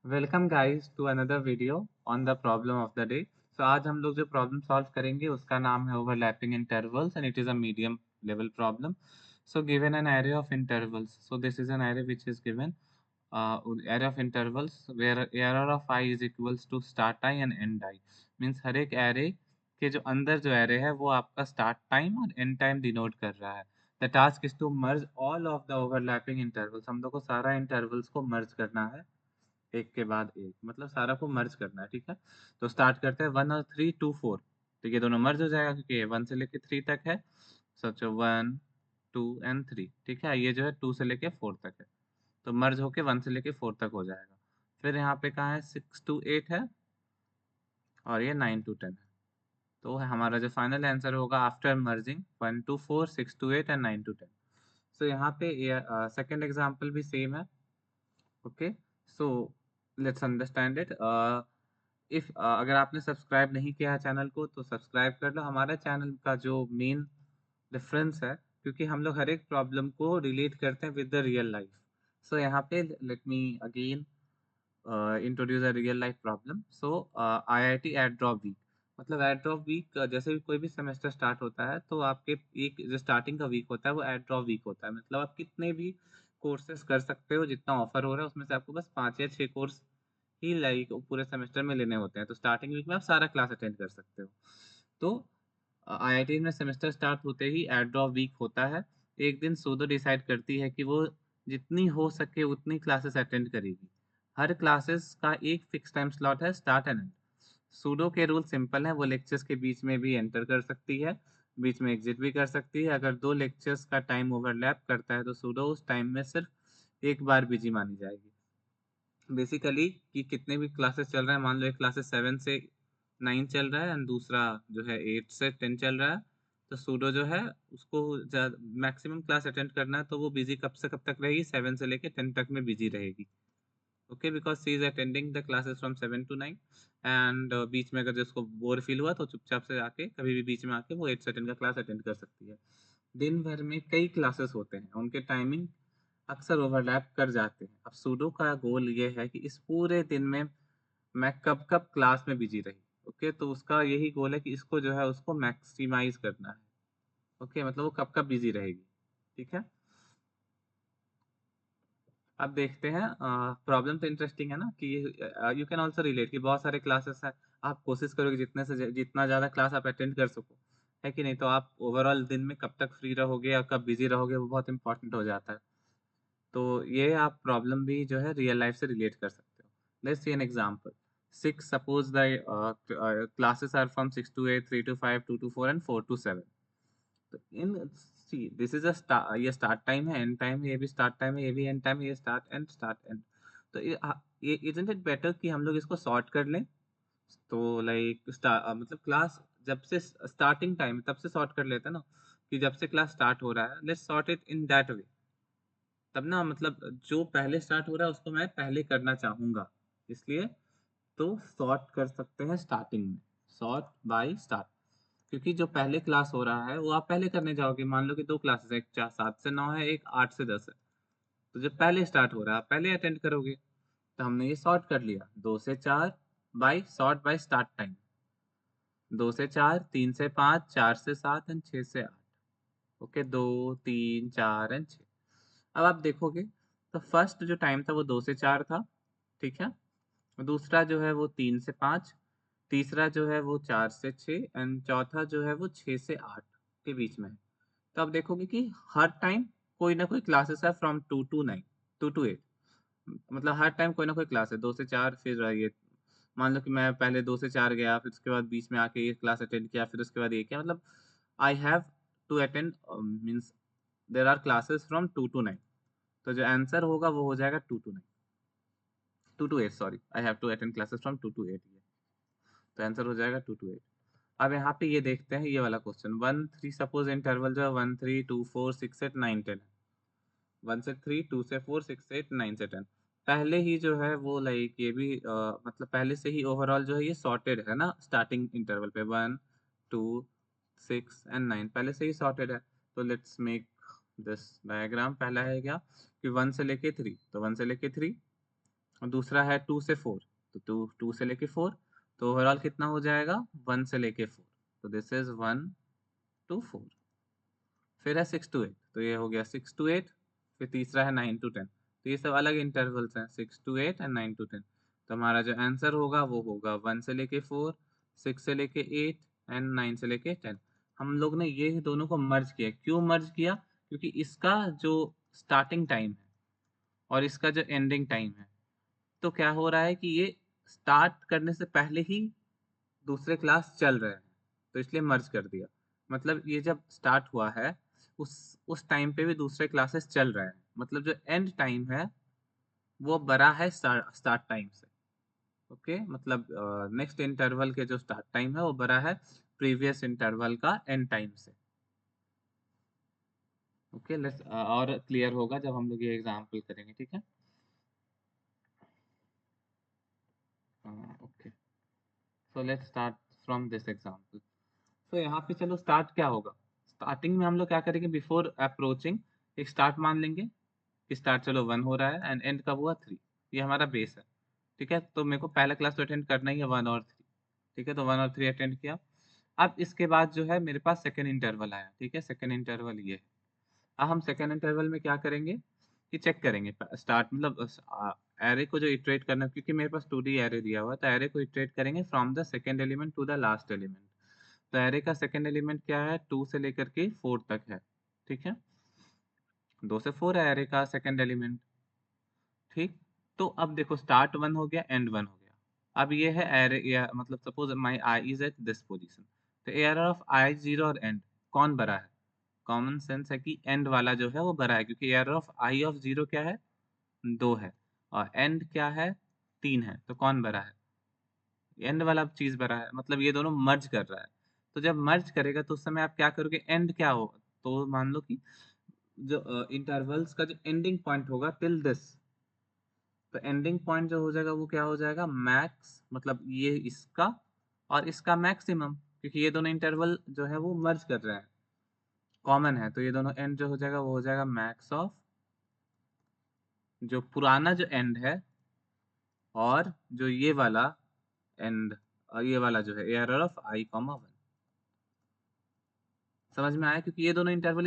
Welcome guys to another video on the problem of the day. So आज हम लोग जो प्रॉब्लम सॉल्व करेंगे उसका नाम है overlapping intervals and it is a medium level problem. So given an array of intervals, so this is an array which is given array of intervals where error of I is equals to start I and end I. Means हर एक array के जो अंदर जो array है वो आपका start time और एंड टाइम डिनोट कर रहा है। The task is to merge all of the overlapping intervals. हम लोग को सारा इंटरवल्स को मर्ज करना है एक के बाद एक, मतलब सारा को मर्ज करना है। ठीक है, तो स्टार्ट करते हैं 1 और 3 2 4। तो ये दोनों मर्ज हो जाएगा क्योंकि ये 1 से लेके 3 तक है। सोचो 1 2 एंड 3। ठीक है, ये जो है 2 से लेके 4 तक है, तो मर्ज होके 1 से लेके 4 तक हो जाएगा। फिर यहाँ पे कहाँ है 6 to 8 है और ये 9 to 10 है। तो हमारा जो फाइनल आंसर होगा after merging 1 to 4 6 to 8 and 9 to 10। सो यहाँ पे सेकेंड एग्जाम्पल भी सेम है। Okay, so let's understand it. If अगर आपने सब्सक्राइब नहीं किया है चैनल को तो सब्सक्राइब कर लो। हमारे चैनल का जो मेन डिफरेंस है, क्योंकि हम लोग हर एक प्रॉब्लम को रिलेट करते हैं with the real life. So यहाँ पे let me again introduce a real life problem. So IIT add drop week, मतलब एड ड्रॉप वीक जैसे भी कोई भी सेमेस्टर स्टार्ट होता है तो आपके एक जो स्टार्टिंग का वीक होता है वो एड ड्रॉप वीक होता है। मतलब आप कितने भी कोर्सेज कर सकते हो, जितना ऑफर हो रहा है उसमें से आपको बस 5 या 6 कोर्स ही लाइक पूरे सेमेस्टर में लेने होते हैं। तो स्टार्टिंग वीक में आप सारा क्लास अटेंड कर सकते हो। तो आईआईटी में सेमेस्टर स्टार्ट होते ही एड ड्रॉप वीक होता है। एक दिन सूडो डिसाइड करती है कि वो जितनी हो सके उतनी क्लासेस अटेंड करेगी। हर क्लासेस का एक फिक्स टाइम स्लॉट है, स्टार्ट एंड एंड। सूडो के रूल सिंपल हैं, वो लेक्चर्स के बीच में भी एंटर कर सकती है, बीच में एग्जिट भी कर सकती है। अगर दो लेक्चर्स का टाइम ओवरलैप करता है तो सूडो उस टाइम में सिर्फ एक बार बिजी मानी जाएगी। बेसिकली कि कितने भी क्लासेस चल रहे हैं, मान लो एक क्लासेस 7 से 9 चल रहा है एंड दूसरा जो है 8 से 10 चल रहा है, तो सूडो जो है उसको मैक्सिमम क्लास अटेंड करना है, तो वो बिजी कब से कब तक रहेगी, 7 से लेके 10 तक में बिजी रहेगी। Okay, because she is attending the classes from 7 to 9। And बीच में अगर जिसको बोर फील हुआ तो चुपचाप से आके कभी भी बीच में आके वो 8 से 10 का क्लास अटेंड कर सकती है। दिन भर में कई क्लासेस होते हैं, उनके टाइमिंग अक्सर ओवरलैप कर जाते हैं। अब सूडो का गोल ये है कि इस पूरे दिन में मैं कब कब क्लास में बिजी रही। ओके, तो उसका यही गोल है कि इसको जो है उसको मैक्सिमाइज करना है। ओके, मतलब वो कब कब बिजी रहेगी। ठीक है, अब देखते हैं। प्रॉब्लम तो इंटरेस्टिंग है ना कि यू कैन ऑल्सो रिलेट कि बहुत सारे क्लासेस हैं। आप कोशिश करोगे जितना ज़्यादा क्लास आप अटेंड कर सको, है कि नहीं। तो आप ओवरऑल दिन में कब तक फ्री रहोगे या कब बिजी रहोगे वो बहुत इंपॉर्टेंट हो जाता है। तो ये आप प्रॉब्लम भी जो है रियल लाइफ से रिलेट कर सकते हो। Let's see an example. 6, suppose the classes are from 6 to 8, 3 to 5, 2 to 4 and 4 to 7। तो इन सी दिस इज अ ये स्टार्ट टाइम है, एंड टाइम है, ये भी स्टार्ट टाइम है, ये भी एंड टाइम है, ये स्टार्ट एंड। तो ये इजंट इट बेटर कि हम लोग इसको सॉर्ट कर लें। तो लाइक मतलब क्लास जब से स्टार्टिंग टाइम तब से सॉर्ट कर लेते हैं ना, कि जब से क्लास स्टार्ट हो रहा है, let's sort it in that way. तब ना मतलब जो पहले स्टार्ट हो रहा है उसको मैं पहले करना चाहूंगा, इसलिए तो सॉर्ट कर सकते हैं स्टार्टिंग में, सॉर्ट बाय स्टार्ट। क्योंकि जो पहले क्लास हो रहा है वो आप पहले करने जाओगे। मान लो कि दो क्लासेस है, एक 7 से 9 है, एक 8 से 10 है। तो जब पहले स्टार्ट हो रहा है आप पहले अटेंड करोगे। तो हमने ये सॉर्ट कर लिया 2 से 4 by sort by start time. 2 से 4, 3 से 5, 4 से 7 एंड 6 से 8। Okay, 2 3 4 and 6। अब आप देखोगे तो फर्स्ट जो टाइम था वो 2 से 4 था। ठीक है, दूसरा जो है वो 3 से 5, तीसरा जो है वो 4 से 6 एंड चौथा जो है वो 6 से 8 के बीच में है। तो आप देखोगे कि हर टाइम कोई ना कोई क्लासेस है फ्रॉम 2 to 9, 2 to 8। मतलब हर टाइम कोई ना कोई क्लास है 2 से 4। फिर ये मान लो कि मैं पहले 2 से 4 गया, फिर उसके बाद बीच में आके ये क्लास अटेंड किया, फिर उसके बाद ये किया। मतलब I have to attend, means there are classes from 2 to 9। तो जो आंसर होगा वो हो जाएगा 2 to 9, 2 to 8, sorry, I have to attend classes from 2 to 8। तो आंसर हो जाएगा 2 to 8। अब यहाँ पे ये देखते हैं ये वाला क्वेश्चन 1 3, सपोज इंटरवल जो है 1 3 2 4 6 8 9 10 है। 1 से 3, 2 से 4, 6 से 8, 9 से 10। पहले ही जो है वो लाइक ये भी मतलब पहले से ही ओवरऑल जो है ये सॉर्टेड है ना, स्टार्टिंग इंटरवल पे 1 2 6 एंड 9 पहले से ही सॉर्टेड है। तो लेट्स मेक दिस डायग्राम। पहला है क्या कि 1 से लेके 3, तो 1 से लेके 3। और दूसरा है 2 से 4, तो 2 से लेके 4, तो ओवरऑल कितना हो जाएगा 1 से लेके 4, तो दिस इज 1 to 4। फिर है 6 to 8, तो ये हो गया 6 to 8। फिर तीसरा है 9 to 10, तो ये सब अलग इंटरवल्स हैं, 6 to 8 एंड 9 to 10। तो हमारा जो आंसर होगा वो होगा 1 से लेके 4, 6 से लेके 8 एंड 9 से लेके 10। हम लोग ने ये दोनों को मर्ज किया। क्यों मर्ज किया? क्योंकि इसका जो स्टार्टिंग टाइम है और इसका जो एंडिंग टाइम है, तो क्या हो रहा है कि ये स्टार्ट करने से पहले ही दूसरे क्लास चल रहे हैं, तो इसलिए मर्ज कर दिया। मतलब ये जब स्टार्ट हुआ है उस टाइम पे भी दूसरे क्लासेस चल रहे हैं, मतलब जो एंड टाइम है वो बड़ा है स्टार्ट टाइम से। ओके, मतलब नेक्स्ट इंटरवल के जो स्टार्ट टाइम है वो बड़ा है प्रीवियस इंटरवल का एंड टाइम से। ओके, लेट्स और क्लियर होगा जब हम लोग ये एग्जाम्पल करेंगे, ठीक है। Okay, so let's start from this example. तो यहाँ पे चलो स्टार्ट क्या होगा। स्टार्टिंग में हम लोग क्या करेंगे, बिफोर अप्रोचिंग एक स्टार्ट मान लेंगे कि स्टार्ट चलो 1 हो रहा है एंड एंड कब हुआ 3। ये हमारा बेस है, ठीक है। तो मेरे को पहला क्लास तो अटेंड करना ही है 1 और 3, ठीक है। तो 1 और 3 अटेंड किया। अब इसके बाद जो है मेरे पास सेकेंड इंटरवल आया, ठीक है। सेकेंड इंटरवल ये है। अब हम सेकेंड इंटरवल में क्या करेंगे कि चेक करेंगे स्टार्ट, मतलब एरे को जो इटरेट करना, क्योंकि मेरे पास 2D एरे दिया हुआ है, तो एरे को इटरेट करेंगे from the second element to the last element. तो एरे का सेकेंड एलिमेंट क्या है, 2 से लेकर के 4 तक है, ठीक है। 2 से 4 है एरे का सेकेंड एलिमेंट, ठीक। तो अब देखो स्टार्ट 1 हो गया, एंड 1 हो गया। अब ये है एरे, या मतलब suppose my I is at this position, तो एयर ऑफ आई जीरो और एंड कौन बड़ा है। कॉमन सेंस है कि एंड वाला जो है वो बड़ा है, क्योंकि air of I of zero क्या है, 2 है, और एंड क्या है, 3 है, तो कौन बड़ा है, एंड वाला चीज बड़ा है, मतलब ये दोनों मर्ज कर रहा है। तो जब मर्ज करेगा तो उस समय आप क्या करोगे, एंड क्या होगा, तो मान लो कि जो इंटरवल्स का जो एंडिंग पॉइंट होगा टिल दिस, तो एंडिंग पॉइंट जो हो जाएगा वो क्या हो जाएगा, मैक्स, मतलब ये इसका और इसका मैक्सिमम, क्योंकि ये दोनों इंटरवल जो है वो मर्ज कर रहे हैं, कॉमन है, तो ये दोनों एंड जो हो जाएगा वो हो जाएगा मैक्स ऑफ जो पुराना जो एंड है और जो ये वाला एंड, और ये वाला जो है एरर ऑफ आई कॉमा 1। समझ में आया, क्योंकि ये दोनों इंटरवल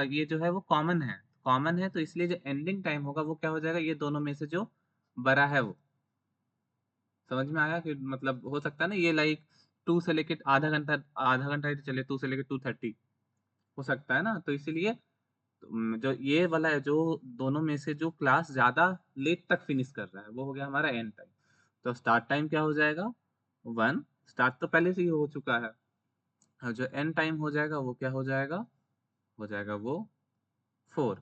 ये जो है वो कॉमन है, कॉमन है, तो इसलिए जो एंडिंग टाइम होगा वो क्या हो जाएगा, ये दोनों में से जो बड़ा है वो। समझ में आया कि मतलब हो सकता है ना ये लाइक 2 से लेके आधा घंटा ही तो चले, 2 से लेके 2:30 हो सकता है ना, तो इसीलिए जो ये वाला है, जो दोनों में से जो क्लास ज्यादा लेट तक फिनिश कर रहा है वो हो गया हमारा एंड टाइम। तो स्टार्ट टाइम क्या हो जाएगा 1, स्टार्ट तो पहले से ही हो चुका है, और जो एंड टाइम हो जाएगा वो क्या हो जाएगा वो 4,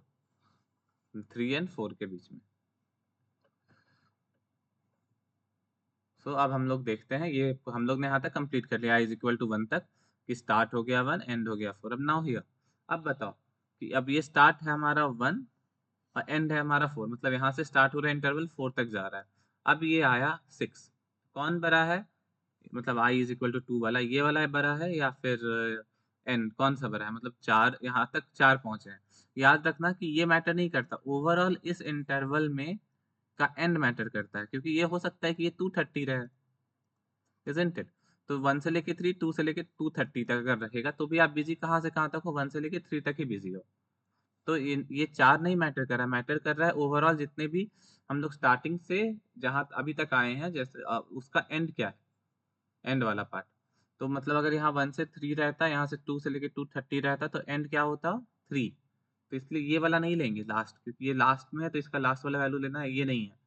3 एंड 4 के बीच में। सो अब हम लोग देखते हैं, ये हम लोग ने यहाँ तक कंप्लीट कर लिया, i इज इक्वल टू 1 तक, कि स्टार्ट हो गया 1, एंड हो गया 4। अब नाउ हियर, अब बताओ कि अब ये स्टार्ट है हमारा 1 और एंड है हमारा 4, मतलब यहाँ से स्टार्ट हो रहा है इंटरवल 4 तक जा रहा है। अब ये आया 6, कौन बड़ा है, मतलब i इज इक्वल टू 2 वाला, ये वाला है बड़ा है, या फिर एंड कौन सा बड़ा है, मतलब 4, यहाँ तक 4 पहुंचे हैं। याद रखना कि ये मैटर नहीं करता, ओवरऑल इस इंटरवल में का एंड मैटर करता है, क्योंकि ये हो सकता है कि ये 2:30 रहे, इजंट इट। तो 1 से लेके 3, 2 से लेके 2:30 तक अगर रहेगा तो भी आप बिजी कहाँ से कहाँ तक हो, 1 से लेके 3 तक ही बिजी हो। तो ये 4 नहीं मैटर कर रहा है, मैटर कर रहा है ओवरऑल जितने भी हम लोग स्टार्टिंग से जहाँ अभी तक आए हैं, जैसे उसका एंड क्या है, एंड वाला पार्ट। तो मतलब अगर यहाँ 1 से 3 रहता, यहाँ से 2 से लेके 2:30 रहता, तो एंड क्या होता 3। तो इसलिए ये वाला नहीं लेंगे लास्ट, क्योंकि ये लास्ट में है, तो इसका लास्ट वाला वैल्यू लेना है, ये नहीं है।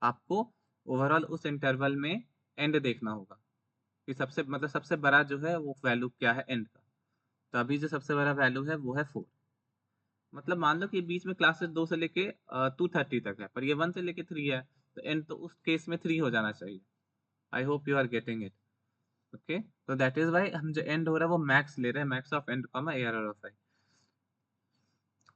आपको ओवरऑल उस इंटरवल में एंड देखना होगा कि सबसे मतलब सबसे बड़ा जो है वो वैल्यू क्या है एंड का। तो अभी जो सबसे बड़ा वैल्यू है वो है 4। मतलब मान लो कि बीच में क्लासेस 2 से लेके 2:30 तक है, पर ये 1 से लेके 3 है, तो एंड तो उस केस में 3 हो जाना चाहिए। I hope you are getting it. Okay, तो दैट इज वाई हम जो एंड हो रहा है वो मैक्स ले रहे हैं, max of end comma error of I.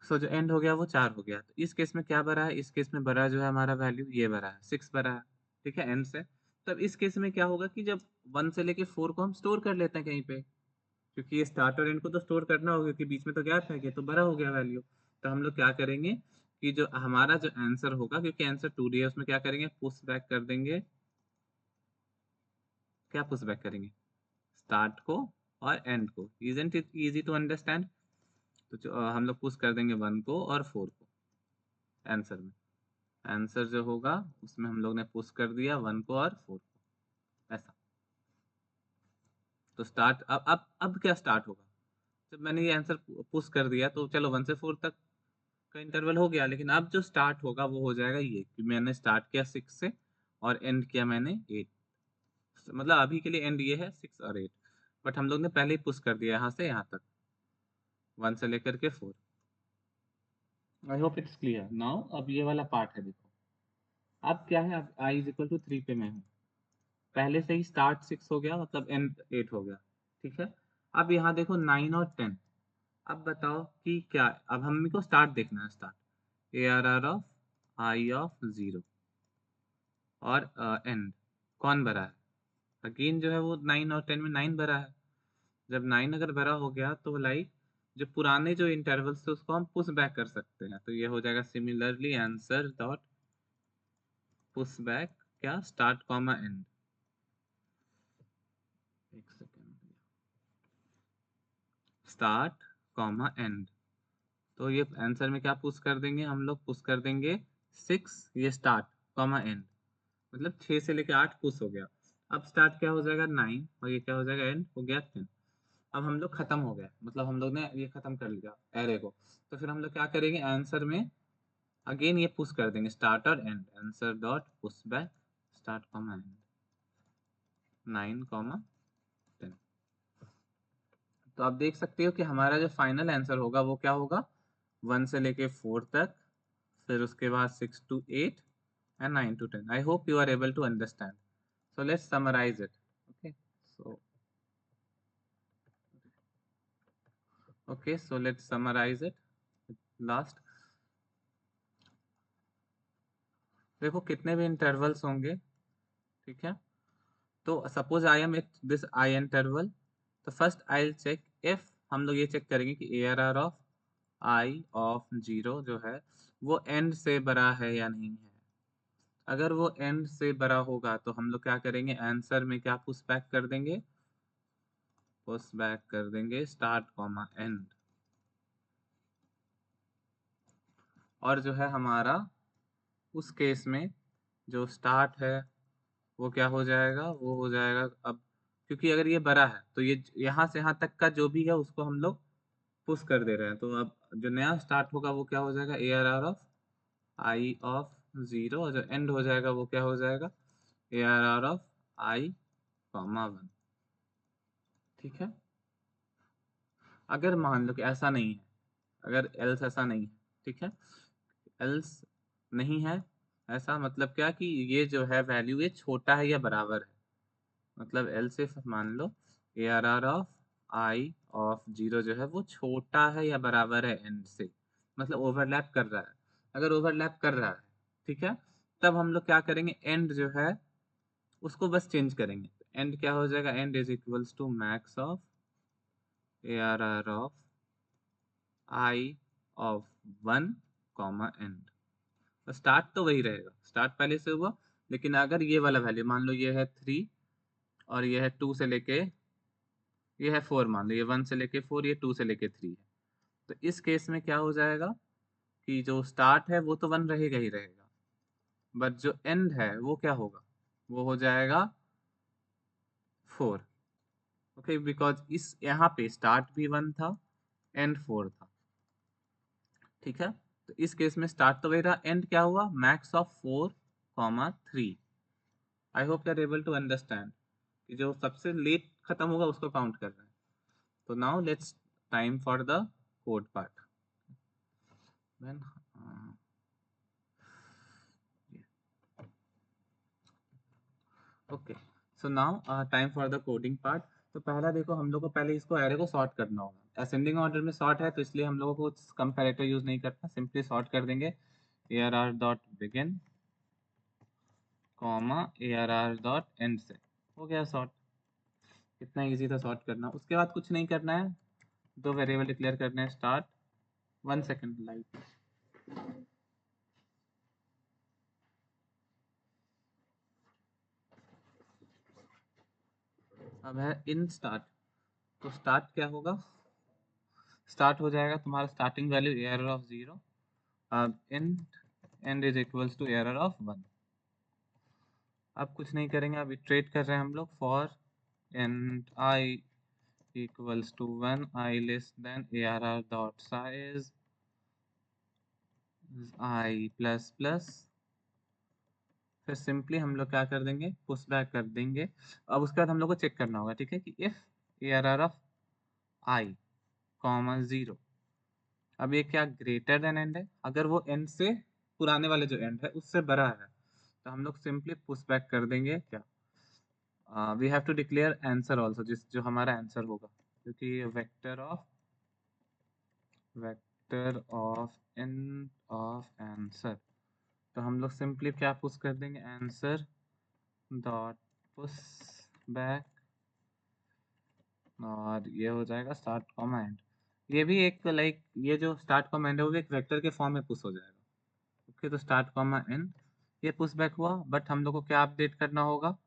So जो एंड हो गया वो 4 हो गया, तो इस केस में क्या बरा है, इस केस में बरा जो है हमारा वैल्यू ये बरा है 6 बरा है, ठीक है, एंड से। तब इस केस में क्या होगा कि जब 1 से लेके 4 को हम स्टोर कर लेते हैं कहीं पे, क्योंकि ये स्टार्ट और एंड को तो स्टोर करना होगा, क्योंकि बीच में तो गैप है, ये तो बड़ा हो गया वैल्यू। तो हम लोग क्या करेंगे कि जो हमारा जो आंसर होगा, क्योंकि आंसर 2D है, उसमें क्या करेंगे, पुश बैक कर देंगे। क्या पुश बैक करेंगे, स्टार्ट को और एंड को। Isn't it easy to understand? तो हम लोग पुश कर देंगे 1 को और 4 को आंसर में। आंसर जो होगा उसमें हम लोग ने पुश कर दिया 1 को और 4 को, ऐसा। तो स्टार्ट अब क्या स्टार्ट होगा, जब मैंने ये आंसर पुश कर दिया तो चलो 1 से 4 तक का इंटरवल हो गया, लेकिन अब जो स्टार्ट होगा वो हो जाएगा ये कि मैंने स्टार्ट किया 6 से और एंड किया मैंने 8। मतलब अभी के लिए एंड ये है 6 और 8, बट हम लोग ने पहले ही पुश कर दिया यहाँ से यहाँ तक, 1 से लेकर के 4। I hope it's clear now. अब ये वाला पार्ट है, देखो अब क्या है, अब i इज इक्वल टू 3 पे मैं हूँ, पहले से ही स्टार्ट 6 हो गया, मतलब एंड 8 हो गया, ठीक है। अब यहाँ देखो 9 और 10। अब बताओ कि क्या, अब हम को स्टार्ट देखना है, start ARR of i of 0 और एंड कौन भरा है, अगेन जो है वो 9 और 10 में 9 भरा है। जब 9 अगर भरा हो गया तो लाइक जो पुराने जो इंटरवल्स थे उसको हम पुश बैक कर सकते हैं, तो ये हो जाएगा similarly answer dot push back क्या, स्टार्ट कॉमा एंड। एक सेकेंड, स्टार्ट कॉमा एंड। तो ये आंसर में क्या पुश कर देंगे, हम लोग पुश कर देंगे 6, ये स्टार्ट कॉमा एंड, मतलब 6 से लेके 8 पुश हो गया। अब स्टार्ट क्या हो जाएगा 9 और ये क्या हो जाएगा, एंड हो गया 10। अब हम लोग खत्म हो गया, मतलब हम लोग ने ये खत्म कर लिया एरे को। तो फिर हम लोग क्या करेंगे, आंसर में अगेन ये पुश कर देंगे स्टार्ट और and, answer dot push back start comma and 9 comma 10। तो आप देख सकते हो कि हमारा जो फाइनल आंसर होगा वो क्या होगा, 1 से लेके 4 तक, फिर उसके बाद 6 to 8 and 9 to 10. I hope you are able to understand. So let's summarize it. Okay. So so let's summarize it. Last, देखो कितने भी इंटरवल्स होंगे, ठीक है। तो suppose I am at this I interval, तो first I will check if, हम लोग ये चेक करेंगे कि ARR ऑफ आई ऑफ 0 जो है वो एंड से बड़ा है या नहीं है। अगर वो एंड से बड़ा होगा तो हम लोग क्या करेंगे, आंसर में क्या पुश बैक कर देंगे, पुश बैक कर देंगे स्टार्ट कॉमा एंड। और जो है हमारा उस केस में जो स्टार्ट है वो क्या हो जाएगा, वो हो जाएगा, अब क्योंकि अगर ये बड़ा है तो ये यहाँ से यहाँ तक का जो भी है उसको हम लोग पुश कर दे रहे हैं, तो अब जो नया स्टार्ट होगा वो क्या हो जाएगा, ARR ऑफ आई ऑफ 0, और जो एंड हो जाएगा वो क्या हो जाएगा, ARR ऑफ आई कॉमा 1, ठीक है। अगर मान लो कि ऐसा नहीं है, अगर एल्स ऐसा नहीं है, ठीक है, एल्स नहीं है ऐसा, मतलब क्या कि ये जो है वैल्यू ये छोटा है या बराबर है, मतलब एल से मान लो ARR ऑफ आई ऑफ 0 जो है वो छोटा है या बराबर है एंड से, मतलब ओवरलैप कर रहा है। अगर ओवरलैप कर रहा है, ठीक है, तब हम लोग क्या करेंगे, एंड जो है उसको बस चेंज करेंगे। एंड क्या हो जाएगा, end is equals to max of ARR of I of 1 comma end. Start तो वही रहेगा, स्टार्ट पहले से हुआ, लेकिन अगर ये वाला वैल्यू मान लो ये है 3 और ये है 2 से लेके, ये है 4, मान लो ये 1 से लेके 4, ये 2 से लेके 3 है, तो इस केस में क्या हो जाएगा कि जो स्टार्ट है वो तो 1 रहेगा ही रहेगा, बट जो एंड है वो क्या होगा, वो हो जाएगा 4। ओके, बिकॉज इस यहाँ पे स्टार्ट भी 1 था, एंड 4 था, ठीक है। तो इस केस में स्टार्ट तो वही रहा, एंड क्या हुआ, max of 4 comma 3। I hope you are able to understand कि जो सबसे लेट खत्म होगा उसको काउंट कर रहे हैं। तो now let's time for the code part. Okay, so now time for the coding part. तो पहला देखो, हम लोग को पहले इसको एरे को सॉर्ट करना होगा, असेंडिंग ऑर्डर में सॉर्ट है तो इसलिए हम लोगों को कंपैरेटर यूज नहीं करना, सिंपली सॉर्ट कर देंगे ARR dot begin comma ARR dot and से, हो गया सॉर्ट। कितना इजी था सॉर्ट करना। उसके बाद कुछ नहीं करना है, दो वेरिएबल डिक्लेयर करने हैं, स्टार्ट 1 सेकेंड लाइट, अब है इन स्टार्ट, तो स्टार्ट क्या होगा, स्टार्ट हो जाएगा तुम्हारा स्टार्टिंग वैल्यू एरर ऑफ 0, अब end is equals to array of 1। अब कुछ नहीं करेंगे, अब इटरेट कर रहे हैं हम लोग, for int i equals to 1, i less than ARR dot size i plus plus, फिर सिंपली हम लोग क्या कर देंगे, पुश बैक कर देंगे। अब उसके बाद हम लोग को चेक करना होगा, ठीक है, कि if ARR of i comma 0, अब ये क्या ग्रेटर देन एंड है, अगर वो एंड से पुराने वाले जो एंड है उससे बड़ा है, तो हम लोग सिंपली पुश बैक कर देंगे क्या, we have to declare answer also, जो हमारा आंसर होगा, क्योंकि vector of int of answer, तो हम लोग सिंपली क्या पुश कर देंगे, आंसर डॉट पुश बैक, और ये हो जाएगा स्टार्ट कॉमा एंड। ये भी एक लाइक ये जो स्टार्ट कॉमा एंड है वो भी एक वेक्टर के फॉर्म में पुश हो जाएगा। ओके, तो स्टार्ट कॉमा एंड ये पुश बैक हुआ, बट हम लोग को क्या अपडेट करना होगा,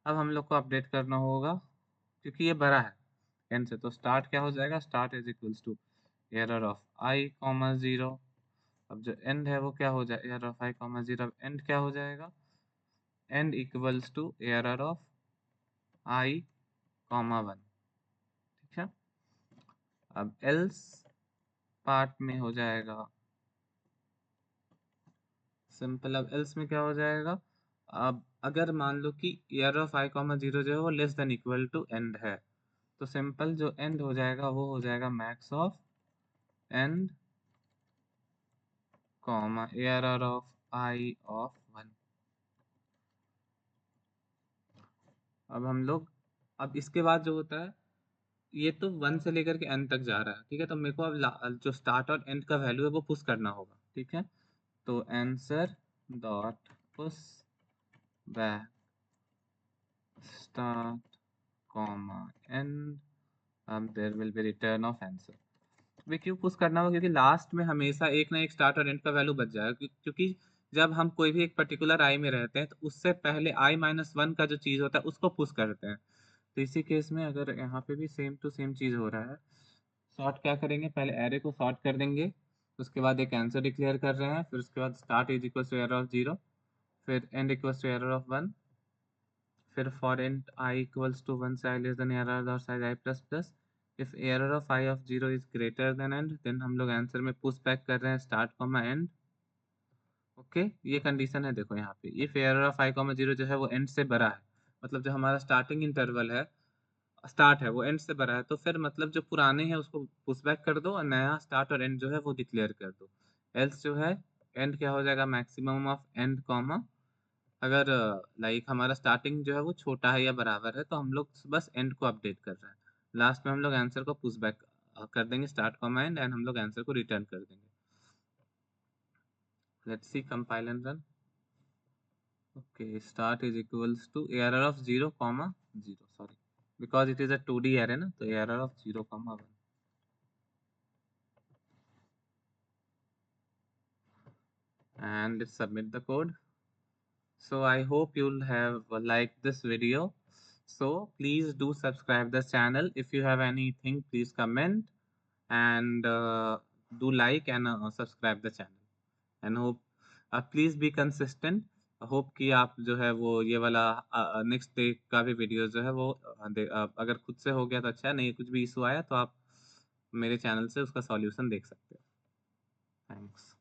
अब हम लोग को अपडेट करना होगा, क्योंकि ये बड़ा है एंड से, तो स्टार्ट क्या हो जाएगा, start is equals to array of i comma 0, अब जो एंड है वो क्या हो जाएगा, एरर ऑफ आई कॉमा 0, अब एंड क्या हो जाएगा, end equals to array of i comma 1, ठीक है। अब एल्स पार्ट में हो जाएगा सिंपल, अब एल्स में क्या हो जाएगा, अब अगर मान लो कि एरर ऑफ आई कॉमा 0 जो है वो less than equal to end है, तो सिंपल जो एंड हो जाएगा वो हो जाएगा max of end comma error of I of 1। अब हम लोग, अब इसके बाद जो होता है, ये तो 1 से लेकर के एन तक जा रहा है, ठीक है, तो मेरे को अब जो स्टार्ट और एंड का वैल्यू है वो पुश करना होगा, ठीक है, तो answer dot push back start comma end, अब there will be return of answer. वे क्यों पुश करना होगा, क्योंकि लास्ट में हमेशा एक ना एक स्टार्ट और एंड का वैल्यू बच जाएगा, क्योंकि जब हम कोई भी एक पर्टिकुलर आई में रहते हैं तो उससे पहले i-1 का जो चीज़ होता है उसको पुश करते हैं। तो इसी केस में अगर यहाँ पे भी सेम टू सेम चीज़ हो रहा है, सॉर्ट क्या करेंगे, पहले एरे को सॉर्ट कर देंगे, उसके बाद एक आंसर डिक्लेयर कर रहे हैं, फिर उसके बाद start is equal to array of 0, फिर end equals to array of 1, फिर for int i equals to 1 से आई लेस देन एरर और size i plus plus, if array of I of 0 is greater than end, then हम लोग answer में push back कर रहे हैं start comma end. Okay, ये कंडीशन है, देखो यहाँ पे if array of i comma 0 जो है वो एंड से बड़ा है, मतलब जो हमारा स्टार्टिंग इंटरवल है, स्टार्ट है वो एंड से बड़ा है, तो फिर मतलब जो पुराने हैं उसको पुश बैक कर दो और नया स्टार्ट और एंड जो है वो डिक्लेयर कर दो। एल्स जो है एंड क्या हो जाएगा, मैक्सिमम ऑफ एंड कॉमा, अगर लाइक हमारा स्टार्टिंग जो है वो छोटा है या बराबर है तो हम लोग बस एंड को अपडेट कर रहे हैं, लास्ट में हम लोग आंसर को पुश बैक कर देंगे स्टार्ट कॉमा एंड हम लोग आंसर को रिटर्न कर देंगे। Let's see compile and run. Okay, start is equals to array of 0 comma 0, sorry because it is a 2D array ना, तो array of 0 comma 1, and let's submit the code. So I hope you'll have liked this video. So please do subscribe the channel. If you have anything, please comment and do like and subscribe the channel. And hope please be consistent. Hope कि आप जो है वो ये वाला next day का भी video जो है वो अगर खुद से हो गया तो अच्छा है, नहीं कुछ भी इशू आया तो आप मेरे चैनल से उसका सॉल्यूशन देख सकते हो। थैंक्स।